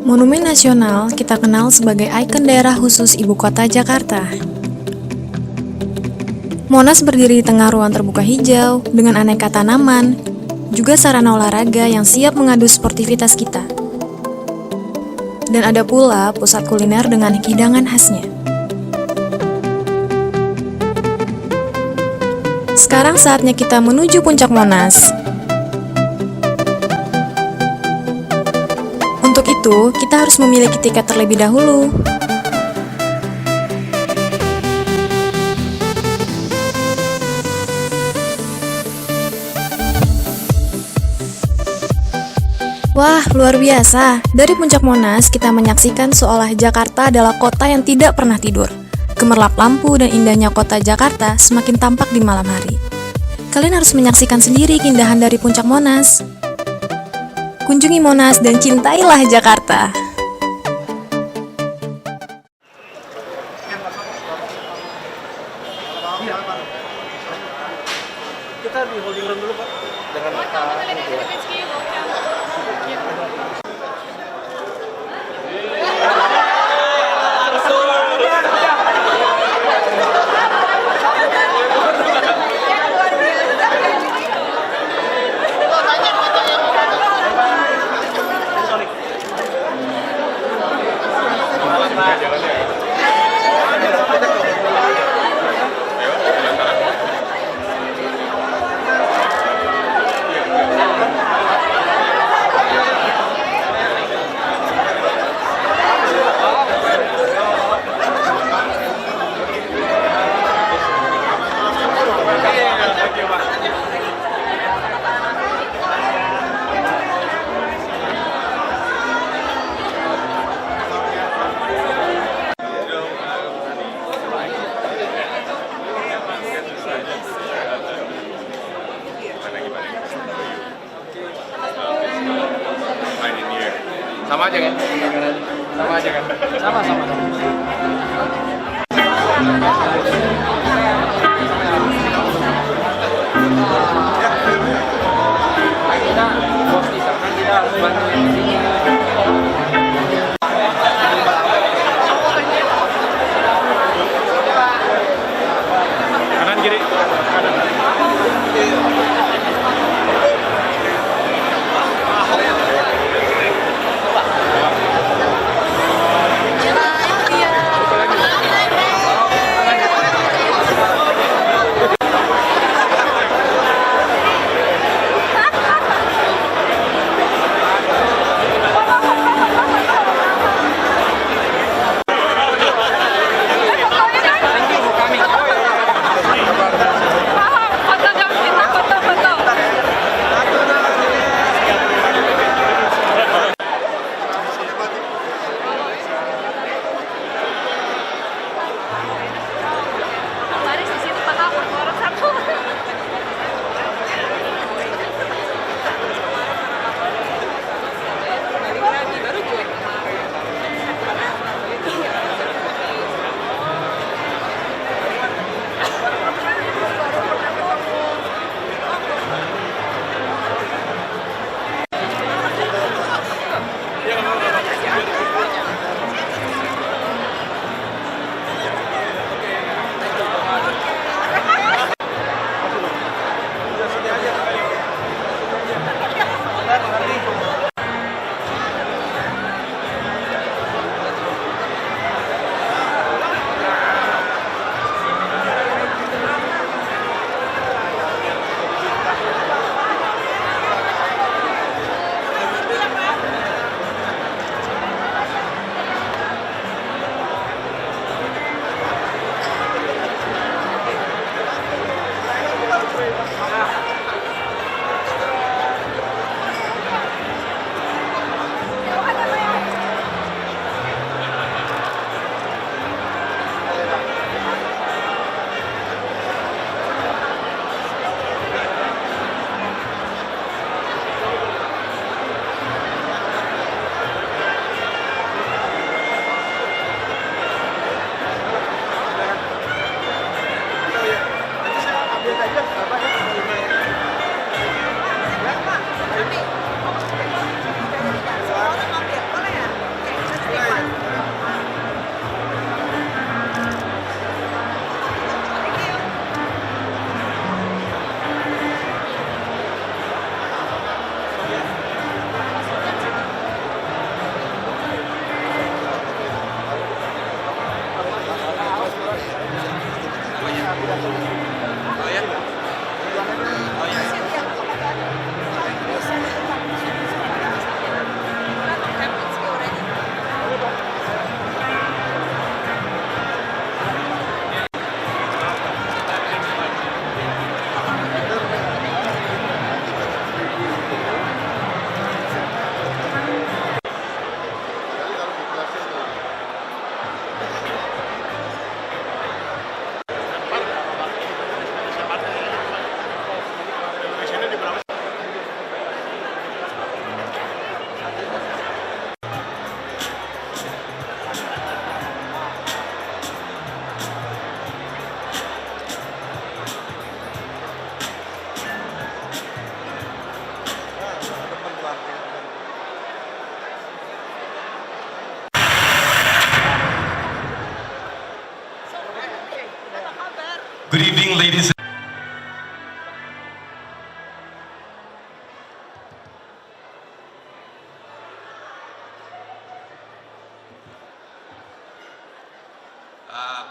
Monumen Nasional kita kenal sebagai ikon daerah khusus ibu kota Jakarta. Monas berdiri di tengah ruang terbuka hijau dengan aneka tanaman, juga sarana olahraga yang siap mengadu sportivitas kita. Dan ada pula pusat kuliner dengan hidangan khasnya. Sekarang saatnya kita menuju puncak Monas. Untuk itu, kita harus memiliki tiket terlebih dahulu. Wah, luar biasa. Dari puncak Monas, kita menyaksikan seolah Jakarta adalah kota yang tidak pernah tidur. Gemerlap lampu dan indahnya kota Jakarta semakin tampak di malam hari. Kalian harus menyaksikan sendiri keindahan dari puncak Monas. Kunjungi Monas dan cintailah Jakarta. Kita di holding room dulu, Pak. Dengan sama aja kan? Sama aja kan? Sama-sama. Kita bos di sana, kita harus bantuin di sini. Kanan kiri. Kanan.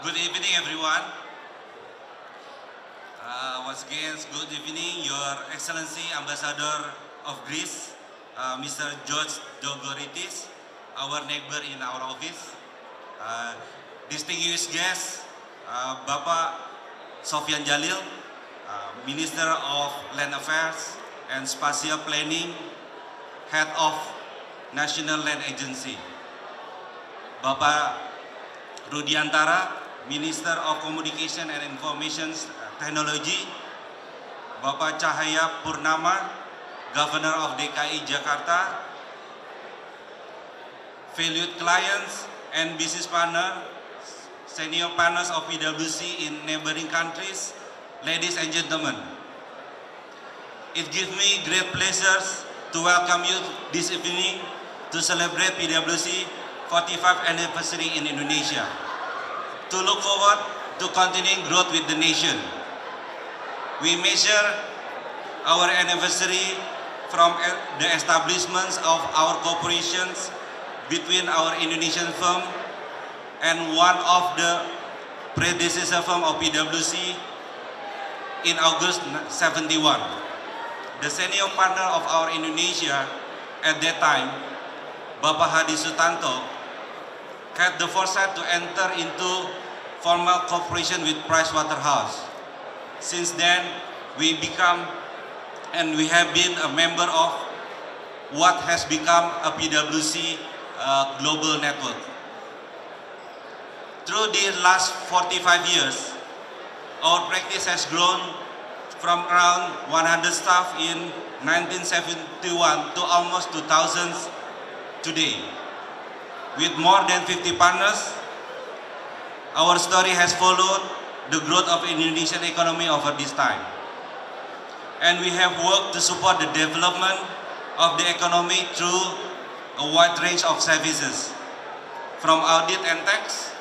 Good evening, everyone. Once again, good evening, Your Excellency, Ambassador of Greece, Mr. George Dogoritis, our neighbor in our office. Distinguished guests, Bapak Sofyan Jalil, Minister of Land Affairs and Spatial Planning, Head of National Land Agency. Bapak Rudiantara, Minister of Communication and Information Technology. Bapak Cahaya Purnama, Governor of DKI Jakarta. Valued clients and business partner, senior partners of PwC in neighboring countries, ladies and gentlemen. It gives me great pleasure to welcome you this evening to celebrate PwC 45th anniversary in Indonesia. To look forward to continuing growth with the nation. We measure our anniversary from the establishments of our corporations between our Indonesian firm and one of the predecessor firm of PwC in August 71. The senior partner of our Indonesia at that time, Bapak Hadi Sutanto, had the foresight to enter into formal cooperation with Pricewaterhouse. Since then, we become and we have been a member of what has become a PwC global network. Through the last 45 years, our practice has grown from around 100 staff in 1971 to almost 2,000 today. With more than 50 partners, our story has followed the growth of Indonesian economy over this time. And we have worked to support the development of the economy through a wide range of services, from audit and tax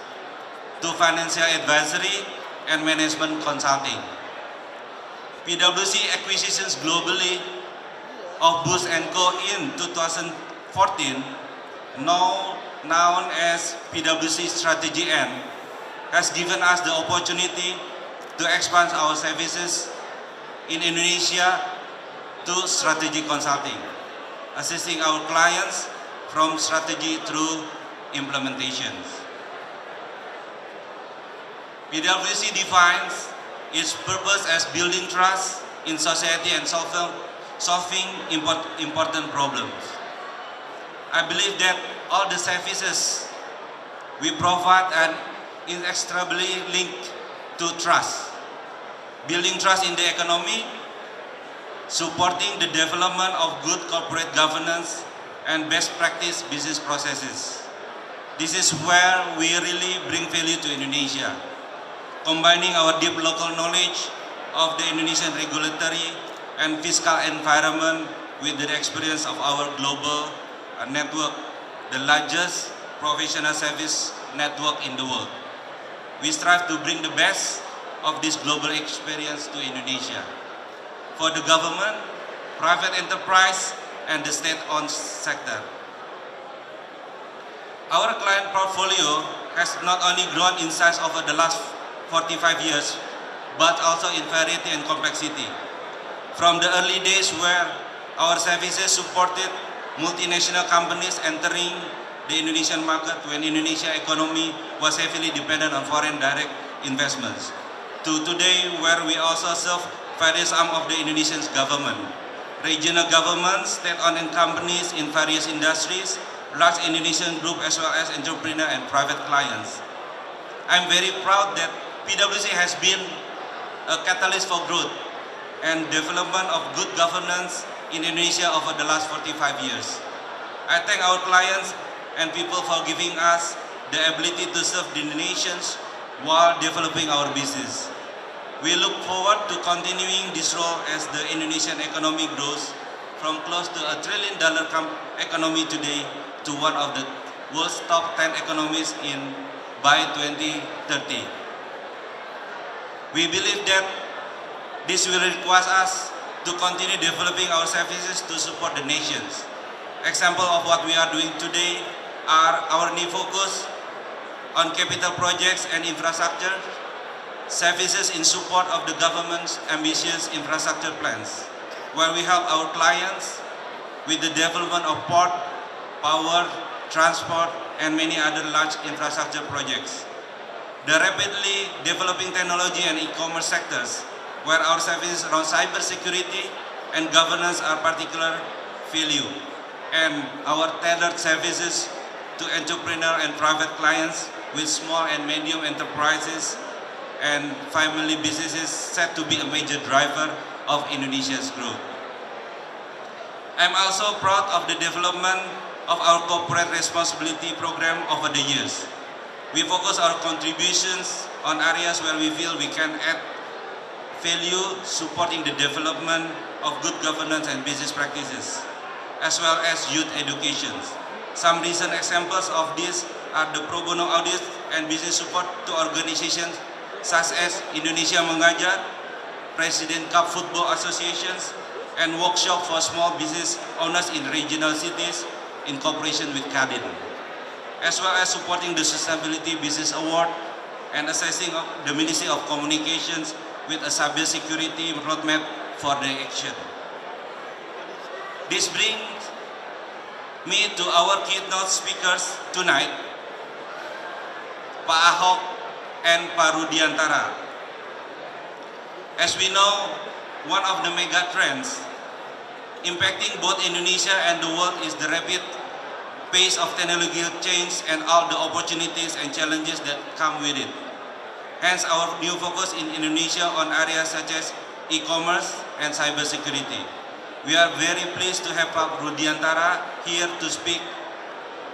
to financial advisory and management consulting. PwC acquisitions globally of Booz & Co. in 2014, now known as PwC Strategy N, has given us the opportunity to expand our services in Indonesia to strategy consulting, assisting our clients from strategy through implementations. PwC defines its purpose as building trust in society and solving important problems. I believe that all the services we provide are inextricably linked to trust. Building trust in the economy, supporting the development of good corporate governance and best practice business processes. This is where we really bring value to Indonesia, combining our deep local knowledge of the Indonesian regulatory and fiscal environment with the experience of our global network, the largest professional service network in the world. We strive to bring the best of this global experience to Indonesia for the government, private enterprise, and the state-owned sector. Our client portfolio has not only grown in size over the last 45 years, but also in variety and complexity. From the early days where our services supported multinational companies entering the Indonesian market when Indonesia economy was heavily dependent on foreign direct investments, to today where we also serve various arms of the Indonesian government, regional governments, state-owned companies in various industries, large Indonesian group as well as entrepreneur and private clients. I'm very proud that PwC has been a catalyst for growth and development of good governance in Indonesia over the last 45 years. I thank our clients and people for giving us the ability to serve the nations while developing our business. We look forward to continuing this role as the Indonesian economy grows from close to $1 trillion economy today to one of the world's top 10 economies by 2030. We believe that this will require us to continue developing our services to support the nations. Example of what we are doing today are our new focus on capital projects and infrastructure, services in support of the government's ambitious infrastructure plans, where we help our clients with the development of port, power, transport, and many other large infrastructure projects. The rapidly developing technology and e-commerce sectors, where our services around cybersecurity and governance are particular value, and our tailored services to entrepreneur and private clients with small and medium enterprises and family businesses set to be a major driver of Indonesia's growth. I'm also proud of the development of our corporate responsibility program over the years. We focus our contributions on areas where we feel we can add value, supporting the development of good governance and business practices, as well as youth education. Some recent examples of this are the pro bono audit and business support to organizations such as Indonesia Mengajar, President Cup Football Associations, and workshop for small business owners in regional cities in cooperation with Kadin, as well as supporting the Sustainability Business Award and assessing of the Ministry of Communications with a cybersecurity roadmap for the action. This brings me to our keynote speakers tonight, Pak Ahok and Pak Rudiantara. As we know, one of the mega trends impacting both Indonesia and the world is the rapid pace of technological change and all the opportunities and challenges that come with it. Hence, our new focus in Indonesia on areas such as e-commerce and cybersecurity. We are very pleased to have Pak Rudiantara here to speak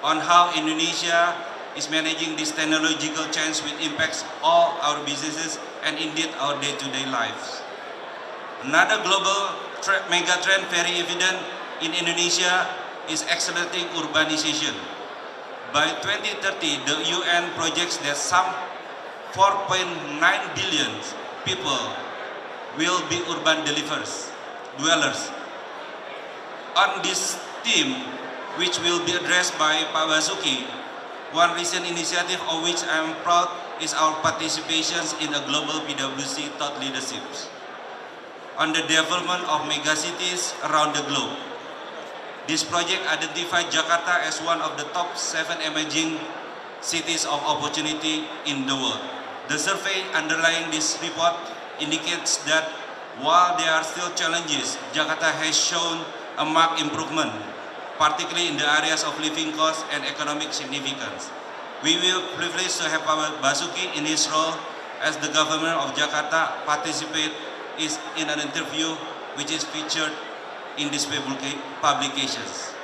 on how Indonesia is managing this technological change which impacts all our businesses and indeed our day-to-day lives. Another global mega trend very evident in Indonesia is accelerating urbanization. By 2030, the UN projects that some 4.9 billion people will be urban dwellers. On this theme, which will be addressed by Pak Basuki, one recent initiative of which I am proud is our participation in a global PwC thought leadership on the development of megacities around the globe. This project identified Jakarta as one of the top 7 emerging cities of opportunity in the world. The survey underlying this report indicates that while there are still challenges, Jakarta has shown a marked improvement, particularly in the areas of living costs and economic significance. We will be privileged to have Pak Basuki in his role as the Governor of Jakarta participate in an interview which is featured in these publications,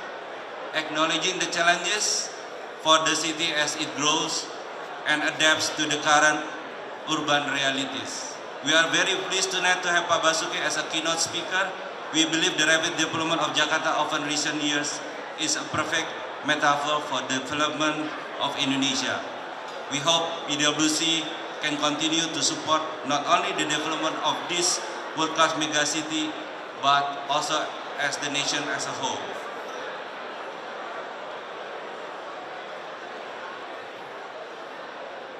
acknowledging the challenges for the city as it grows and adapts to the current urban realities. We are very pleased tonight to have Pak Basuki as a keynote speaker. We believe the rapid development of Jakarta over recent years is a perfect metaphor for the development of Indonesia. We hope PwC can continue to support not only the development of this world-class megacity, but also as the nation as a whole.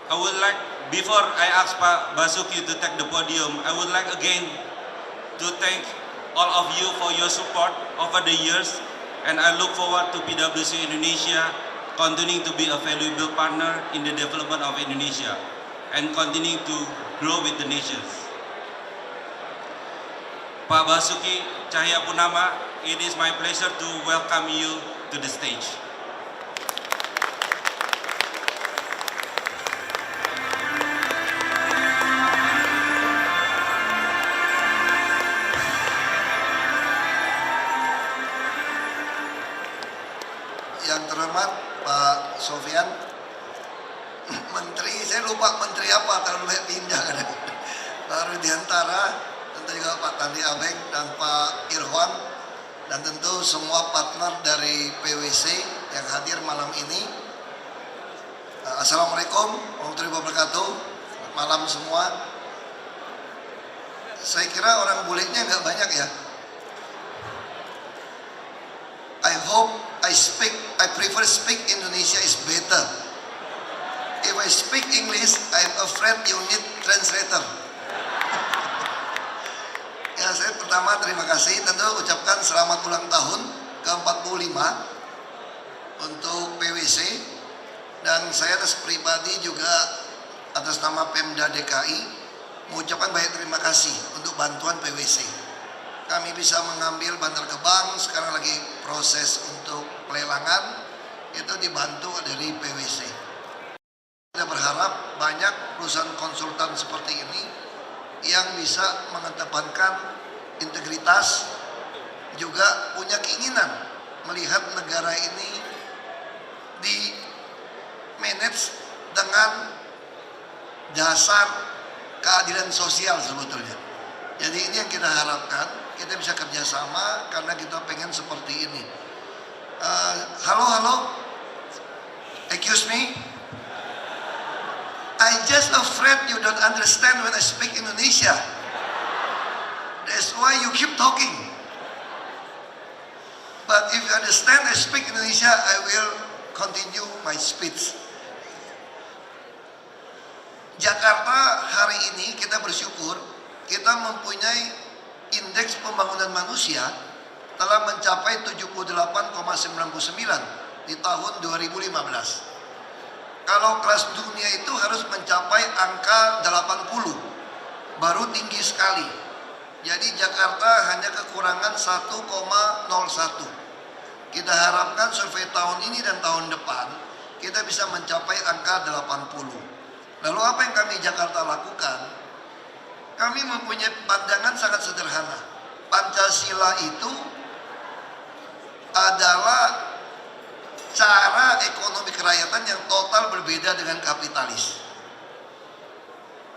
I would like, before I ask Pak Basuki to take the podium, I would like again to thank all of you for your support over the years, and I look forward to PwC Indonesia continuing to be a valuable partner in the development of Indonesia and continuing to grow with the nations. Pak Basuki Cahayapurnama, it is my pleasure to welcome you to the stage. Yang terhormat Pak Sofyan, Menteri, saya lupa Menteri apa, terlalu banyak pindah kan. Pak Rudiantara, tentu juga Pak Tandi Abeng dan Pak Irwan, dan tentu semua partner dari PwC yang hadir malam ini. Assalamualaikum warahmatullahi wabarakatuh. Malam semua. Saya kira orang bulenya nggak banyak ya. I prefer speak Indonesia is better. If if I speak English, I'm afraid you need translator. Ya, saya pertama terima kasih, tentu ucapkan selamat ulang tahun ke-45 untuk PwC, dan saya atas pribadi juga atas nama Pemda DKI mengucapkan banyak terima kasih untuk bantuan PwC. Kami bisa mengambil Bantar Gebang, sekarang lagi proses untuk pelelangan, itu dibantu dari PwC. Kita berharap banyak perusahaan konsultan seperti ini yang bisa mengedepankan integritas, juga punya keinginan melihat negara ini di manage dengan dasar keadilan sosial sebetulnya. Jadi ini yang kita harapkan, kita bisa kerjasama karena kita pengen seperti ini. Halo, excuse me, I just afraid you don't understand when I speak Indonesia. That's why you keep talking. But if you understand I speak Indonesia, I will continue my speech. Jakarta hari ini kita bersyukur kita mempunyai indeks pembangunan manusia telah mencapai 78,99 di tahun 2015. Kalau kelas dunia itu harus mencapai angka 80, baru tinggi sekali. Jadi Jakarta hanya kekurangan 1,01. Kita harapkan survei tahun ini dan tahun depan kita bisa mencapai angka 80. Lalu apa yang kami Jakarta lakukan? Kami mempunyai pandangan sangat sederhana. Pancasila itu adalah cara ekonomi kerakyatan yang total berbeda dengan kapitalis.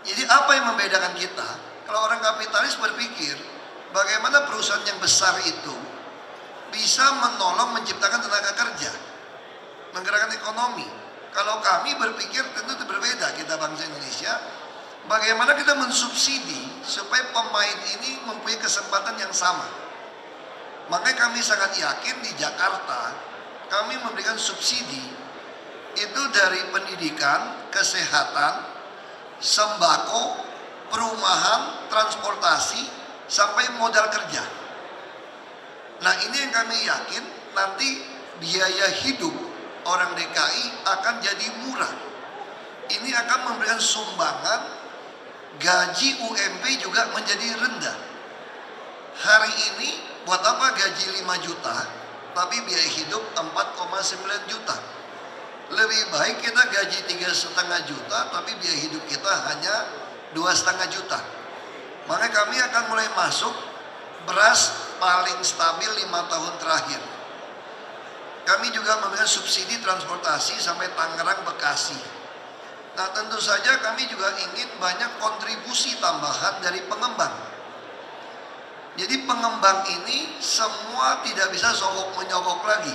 Jadi apa yang membedakan kita? Kalau orang kapitalis berpikir bagaimana perusahaan yang besar itu bisa menolong menciptakan tenaga kerja, menggerakkan ekonomi. Kalau kami berpikir tentu itu berbeda, kita bangsa Indonesia. Bagaimana kita mensubsidi supaya pemain ini mempunyai kesempatan yang sama. Makanya kami sangat yakin di Jakarta kami memberikan subsidi itu dari pendidikan, kesehatan, sembako, perumahan, transportasi, sampai modal kerja. Nah ini yang kami yakin nanti biaya hidup orang DKI akan jadi murah. Ini akan memberikan sumbangan, gaji UMP juga menjadi rendah. Hari ini buat apa gaji 5 juta tapi biaya hidup 4,9 juta. Lebih baik kita gaji 3,5 juta tapi biaya hidup kita hanya 2,5 juta. Makanya kami akan mulai masuk beras paling stabil 5 tahun terakhir. Kami juga memberikan subsidi transportasi sampai Tangerang, Bekasi. Nah tentu saja kami juga ingin banyak kontribusi tambahan dari pengembang. Jadi pengembang ini semua tidak bisa sogok menyogok lagi.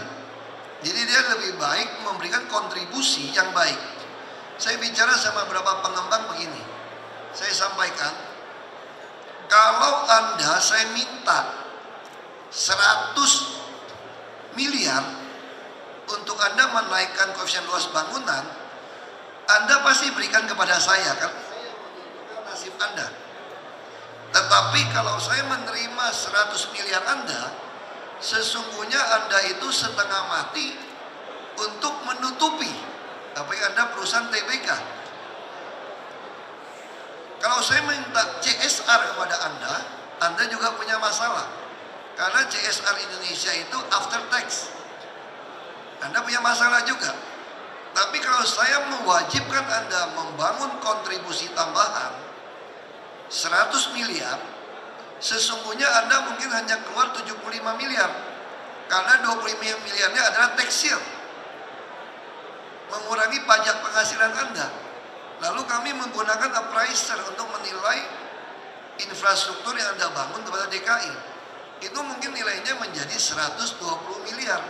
Jadi dia lebih baik memberikan kontribusi yang baik. Saya bicara sama beberapa pengembang begini. Saya sampaikan, kalau Anda saya minta 100 miliar untuk Anda menaikkan koefisien luas bangunan, Anda pasti berikan kepada saya, kan? Saya menentukan nasib Anda. Tetapi kalau saya menerima 100 miliar Anda, sesungguhnya Anda itu setengah mati untuk menutupi apa yang Anda perusahaan TBK. Kalau saya minta CSR kepada Anda juga punya masalah. Karena CSR Indonesia itu after tax. Anda punya masalah juga. Tapi kalau saya mewajibkan Anda membangun kontribusi tambahan 100 miliar, sesungguhnya Anda mungkin hanya keluar 75 miliar. Karena 25 miliarnya adalah tax shield, mengurangi pajak penghasilan Anda. Lalu kami menggunakan appraiser untuk menilai infrastruktur yang Anda bangun kepada DKI. Itu mungkin nilainya menjadi 120 miliar.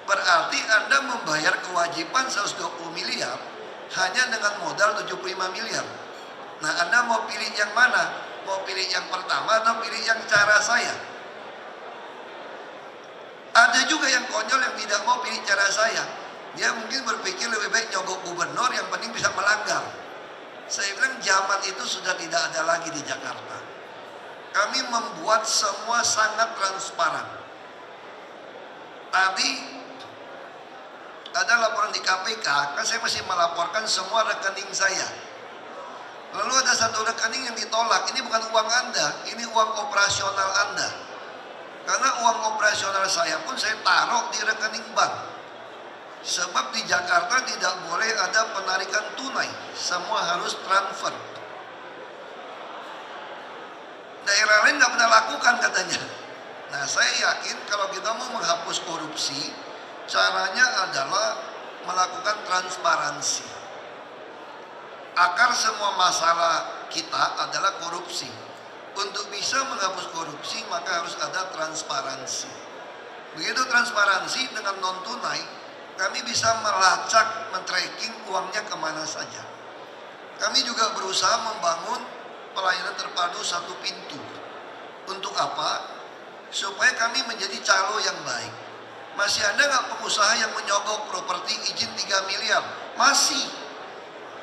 Berarti Anda membayar kewajiban 120 miliar hanya dengan modal 75 miliar. Nah Anda mau pilih yang mana? Mau pilih yang pertama atau pilih yang cara saya? Ada juga yang konyol yang tidak mau pilih cara saya. Dia mungkin berpikir lebih baik nyogok gubernur, yang penting bisa melanggar. Saya bilang zaman itu sudah tidak ada lagi di Jakarta. Kami membuat semua sangat transparan. Tadi ada laporan di KPK, kan saya masih melaporkan semua rekening saya. Lalu ada satu rekening yang ditolak. Ini bukan uang Anda, ini uang operasional Anda. Karena uang operasional saya pun saya taruh di rekening bank. Sebab di Jakarta tidak boleh ada penarikan tunai, semua harus transfer. Daerah lain nggak pernah lakukan katanya. Nah, saya yakin kalau kita mau menghapus korupsi, caranya adalah melakukan transparansi. Akar semua masalah kita adalah korupsi. Untuk bisa menghapus korupsi, maka harus ada transparansi. Begitu transparansi dengan non tunai, kami bisa melacak, men-tracking uangnya kemana saja. Kami juga berusaha membangun pelayanan terpadu satu pintu. Untuk apa? Supaya kami menjadi calo yang baik. Masih ada nggak pengusaha yang menyogok properti izin 3 miliar? Masih.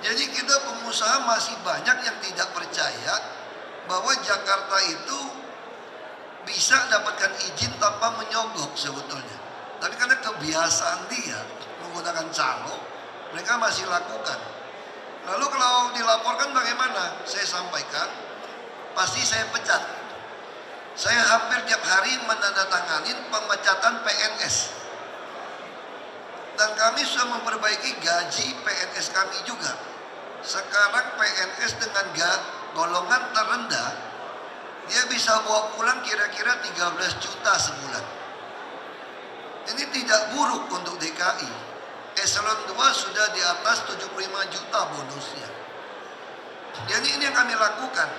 Jadi kita pengusaha masih banyak yang tidak percaya bahwa Jakarta itu bisa dapatkan izin tanpa menyogok sebetulnya. Tapi karena kebiasaan dia menggunakan calo, mereka masih lakukan. Lalu kalau dilaporkan bagaimana? Saya sampaikan, pasti saya pecat. Saya hampir tiap hari menandatanganin pemecatan PNS. Dan kami sudah memperbaiki gaji PNS kami juga. Sekarang PNS dengan golongan terendah, dia bisa bawa pulang kira-kira 13 juta sebulan. Ini tidak buruk untuk DKI. Eselon 2 sudah di atas 75 juta bonusnya. Jadi ini yang kami lakukan.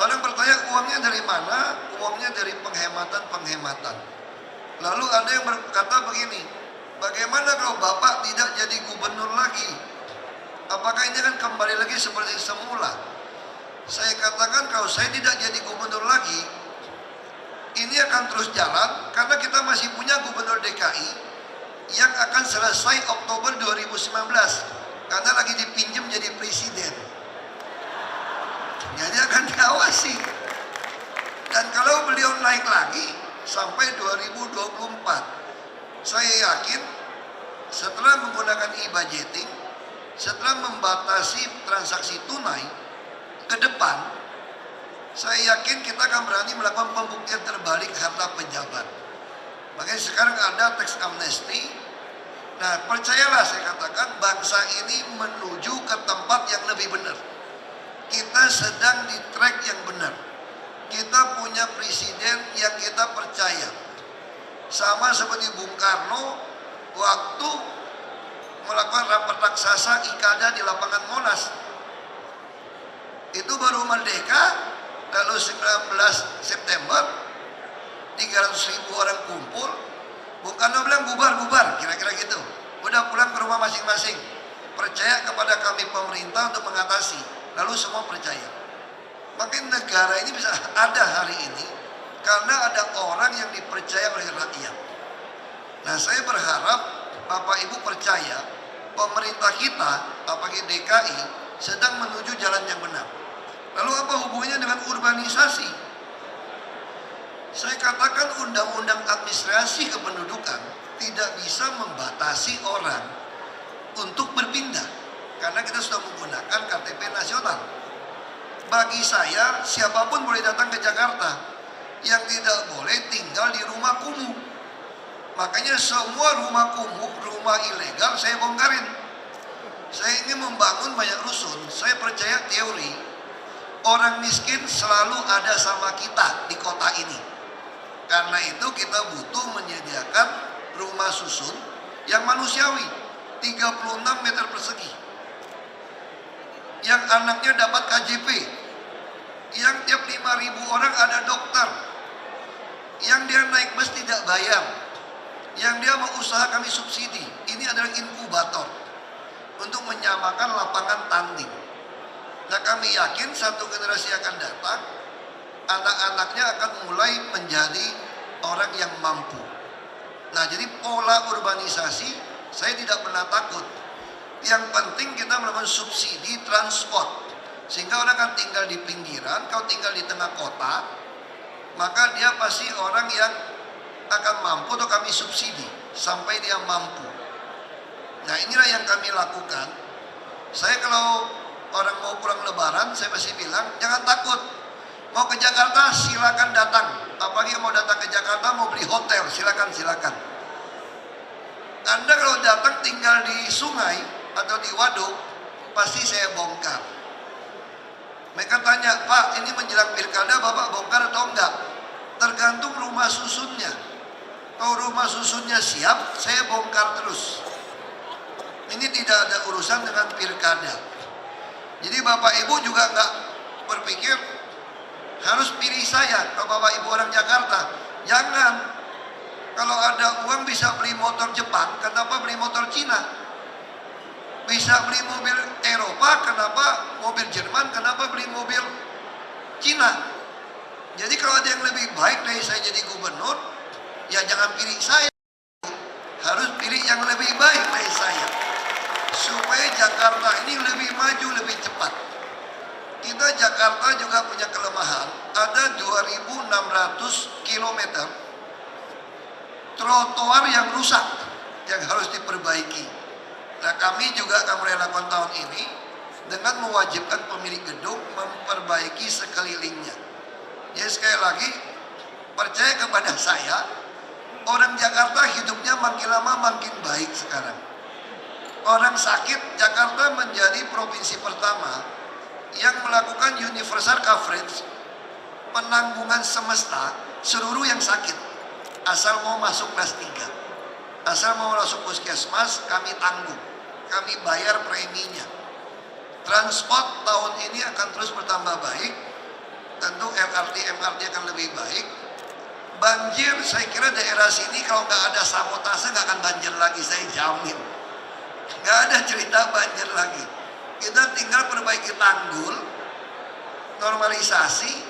Orang bertanya uangnya dari mana? Uangnya dari penghematan-penghematan. Lalu ada yang berkata begini, bagaimana kalau Bapak tidak jadi gubernur lagi? Apakah ini akan kembali lagi seperti semula? Saya katakan kalau saya tidak jadi gubernur lagi, ini akan terus jalan karena kita masih punya gubernur DKI yang akan selesai Oktober 2019 karena lagi dipinjam jadi presiden. Jadi akan diawasi. Dan kalau beliau naik lagi sampai 2024, saya yakin setelah menggunakan e-budgeting, setelah membatasi transaksi tunai, ke depan saya yakin kita akan berani melakukan pembuktian terbalik harta pejabat. Makanya sekarang ada tax amnesty. Nah, percayalah saya katakan, bangsa ini menuju ke tempat yang lebih benar. Kita sedang di track yang benar. Kita punya presiden yang kita percaya. Sama seperti Bung Karno waktu melakukan rapat raksasa IKADA di lapangan Monas. Itu baru merdeka, lalu 19 September 300.000 orang kumpul. Bung Karno bilang bubar, kira-kira gitu. Udah pulang ke rumah masing-masing. Percaya kepada kami pemerintah untuk mengatasi. Lalu semua percaya. Makin negara ini bisa ada hari ini karena ada orang yang dipercaya oleh rakyat. Nah, saya berharap Bapak Ibu percaya pemerintah kita, apalagi DKI, sedang menuju jalan yang benar. Lalu apa hubungannya dengan urbanisasi? Saya katakan undang-undang administrasi kependudukan tidak bisa membatasi orang untuk berpindah karena kita sudah menggunakan KTP nasional. Bagi saya, siapapun boleh datang ke Jakarta, yang tidak boleh tinggal di rumah kumuh. Makanya semua rumah kumuh, rumah ilegal saya bongkarin. Saya ingin membangun banyak rusun. Saya percaya teori orang miskin selalu ada sama kita di kota ini. Karena itu kita butuh menyediakan rumah susun yang manusiawi, 36 meter persegi. Yang anaknya dapat KJP, yang tiap 5.000 orang ada dokter, yang dia naik bus tidak bayar, yang dia mau usaha kami subsidi. Ini adalah inkubator untuk menyamakan lapangan tanding. Nah, kami yakin satu generasi akan datang, anak-anaknya akan mulai menjadi orang yang mampu. Nah, jadi pola urbanisasi Saya tidak pernah takut. Yang penting kita melakukan subsidi transport. Sehingga orang kan tinggal di pinggiran, kalau tinggal di tengah kota, maka dia pasti orang yang akan mampu atau kami subsidi sampai dia mampu. Nah inilah yang kami lakukan. Saya kalau orang mau pulang lebaran, saya pasti bilang, jangan takut. Mau ke Jakarta, silakan datang. Apalagi mau datang ke Jakarta, mau beli hotel, silakan. Anda kalau datang tinggal di sungai atau di waduk, pasti saya bongkar. Mereka tanya, Pak, ini menjelang pilkada, Bapak bongkar atau enggak? Tergantung rumah susunnya. Kalau rumah susunnya siap, saya bongkar terus. Ini tidak ada urusan dengan pilkada. Jadi Bapak Ibu juga enggak berpikir harus pilih saya. Kalau Bapak Ibu orang Jakarta, jangan. Kalau ada uang bisa beli motor Jepang, kenapa beli motor Cina? Bisa beli mobil Eropa, kenapa mobil Jerman, kenapa beli mobil Cina? Jadi kalau ada yang lebih baik dari saya jadi gubernur, ya jangan pilih saya. Harus pilih yang lebih baik dari saya. Supaya Jakarta ini lebih maju, lebih cepat. Kita Jakarta juga punya kelemahan, ada 2.600 km trotoar yang rusak, yang harus diperbaiki. Nah kami juga akan mulai lakukan tahun ini dengan mewajibkan pemilik gedung memperbaiki sekelilingnya. Jadi sekali lagi, percaya kepada saya, orang Jakarta hidupnya makin lama makin baik sekarang. Orang sakit, Jakarta menjadi provinsi pertama yang melakukan universal coverage, penanggungan semesta seluruh yang sakit. Asal mau masuk kelas 3, asal mau masuk puskesmas, kami tanggung, kami bayar preminya. Transport tahun ini akan terus bertambah baik, tentu MRT akan lebih baik. Banjir, saya kira daerah sini kalau nggak ada sabotase nggak akan banjir lagi, saya jamin. Nggak ada cerita banjir lagi. Kita tinggal perbaiki tanggul, normalisasi.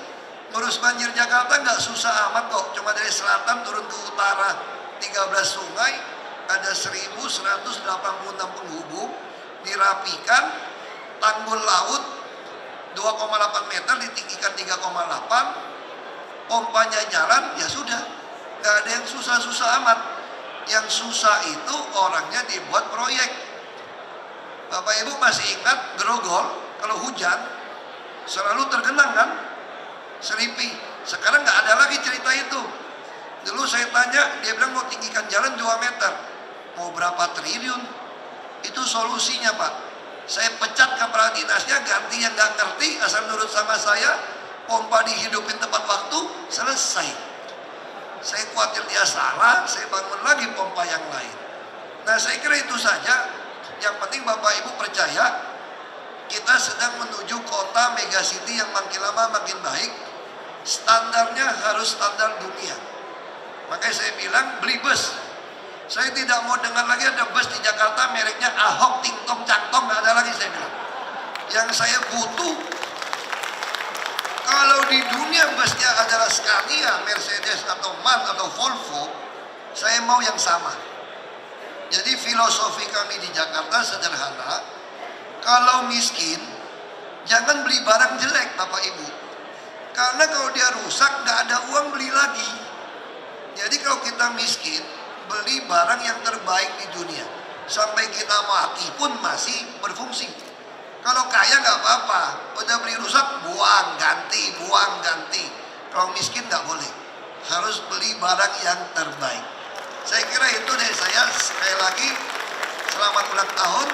Ngurus banjir Jakarta nggak susah amat kok. Cuma dari selatan turun ke utara 13 sungai, ada 1.186 penghubung, dirapikan, tanggul laut 2,8 meter ditinggikan 3,8, pompanya jalan, ya sudah. Nggak ada yang susah-susah amat. Yang susah itu orangnya dibuat proyek. Bapak Ibu masih ingat Grogol kalau hujan selalu tergenang kan? Seripi. Sekarang nggak ada lagi cerita itu. Dulu saya tanya, dia bilang mau tinggikan jalan 2 meter. Mau berapa triliun? Itu solusinya Pak. Saya pecat kepala dinasnya, ganti yang nggak ngerti, asal nurut sama saya, pompa dihidupin tepat waktu, selesai. Saya khawatir dia salah, saya bangun lagi pompa yang lain. Nah saya kira itu saja. Yang penting Bapak Ibu percaya, kita sedang menuju kota megacity yang makin lama makin baik. Standarnya harus standar dunia. Makanya saya bilang beli bus. Saya tidak mau dengar lagi ada bus di Jakarta mereknya Ahok, Tingtong, Cangtong, nggak ada lagi saya bilang. Yang saya butuh, kalau di dunia busnya adalah Scania, Mercedes atau MAN atau Volvo, saya mau yang sama. Jadi filosofi kami di Jakarta sederhana. Kalau miskin, jangan beli barang jelek Bapak Ibu. Karena kalau dia rusak, nggak ada uang beli lagi. Jadi kalau kita miskin, beli barang yang terbaik di dunia. Sampai kita mati pun masih berfungsi. Kalau kaya nggak apa-apa, udah beli rusak, buang, ganti, buang, ganti. Kalau miskin nggak boleh. Harus beli barang yang terbaik. Saya kira itu dari saya. Sekali lagi, selamat ulang tahun.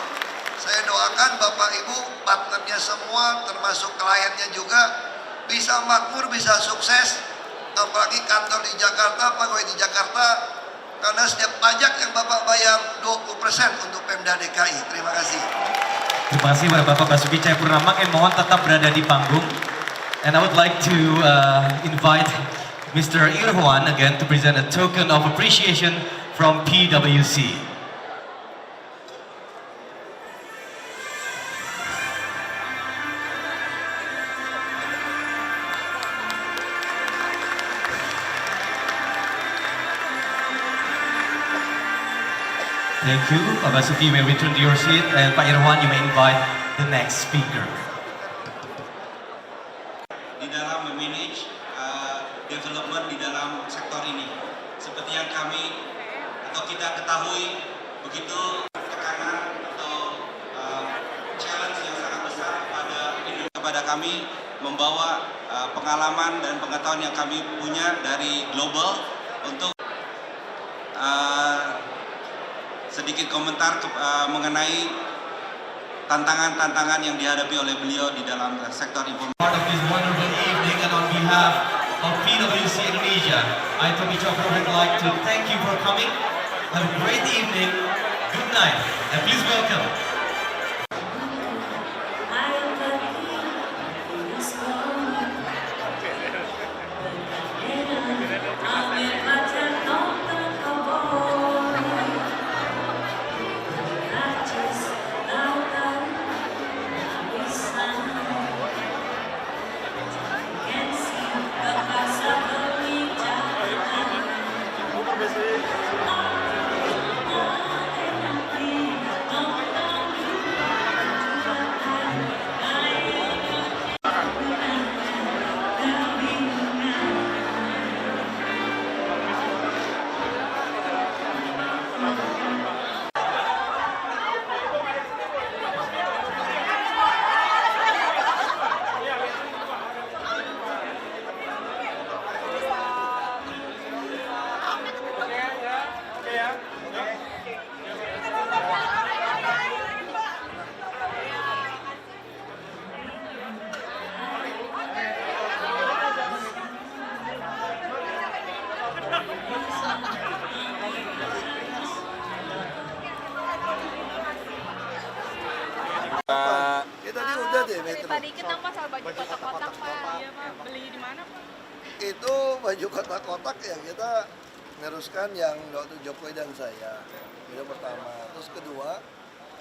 Saya doakan Bapak Ibu, partnernya semua, termasuk kliennya juga, bisa makmur, bisa sukses. Apalagi kantor di Jakarta, pegawai di Jakarta, karena setiap pajak yang Bapak bayar 20% untuk Pemda DKI. Terima kasih. Terima kasih Bapak Basuki Cahayapurnama. Mohon tetap berada di panggung. And I would like to invite Mr. Irwan again to present a token of appreciation from PwC. Thank you. Pak Basuki, you may return to your seat. And Pak Irwan, you may invite the next speaker. Di dalam memanage development di dalam sektor ini. Seperti yang kami atau kita ketahui, begitu tekanan atau challenge yang sangat besar kepada kami membawa pengalaman dan pengetahuan yang kami punya dari global untuk sedikit komentar mengenai tantangan-tantangan yang dihadapi oleh beliau di dalam sektor informasi. Part of this wonderful evening, and on behalf of PwC Indonesia, I, Tommy Chopra, would like to thank you for coming. Have a great evening, good night, and please welcome. Ya tadi udah deh Metro. Pak dikit dong Pak soal baju kotak-kotak Pak. Iya Pak, beli di mana Pak? Itu baju kotak-kotak ya kita meneruskan yang waktu Jokowi dan saya. Itu pertama. Terus kedua,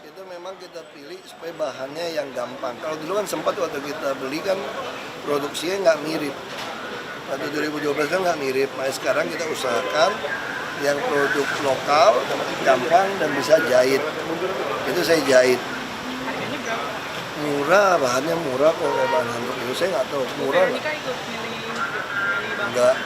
itu memang kita pilih supaya bahannya yang gampang. Kalau dulu kan sempat waktu kita beli kan produksinya nggak mirip. Waktu 2012 kan nggak mirip. Nah sekarang kita usahakan yang produk lokal, gampang dan bisa jahit. Itu saya jahit. Murah, bahannya murah kok kayak bahan handuk itu saya nggak tahu murah nggak? Ikut milih Enggak.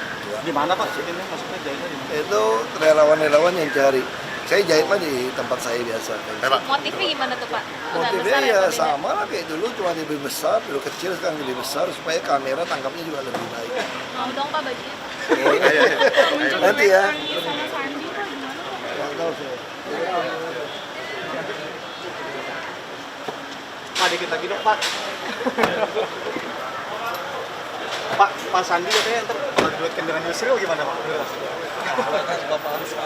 Di mana Pak? Ini maksudnya jahitnya di mana? Itu relawan-relawan yang cari. Saya jahit mah di tempat saya biasa. motifnya gimana tuh Pak? Motifnya ya sama lah kayak dulu, cuma lebih besar, dulu kecil sekarang lebih besar supaya kamera tangkapnya juga lebih baik. Mau dong Pak bajunya? Nanti ya. Sama Sandi Pak gimana Pak? Nggak tahu saya. Pak, dikit lagi dong Pak. Pak Sandi katanya ntar kalau duetkan dengan Yusril gimana Pak? Bapak harus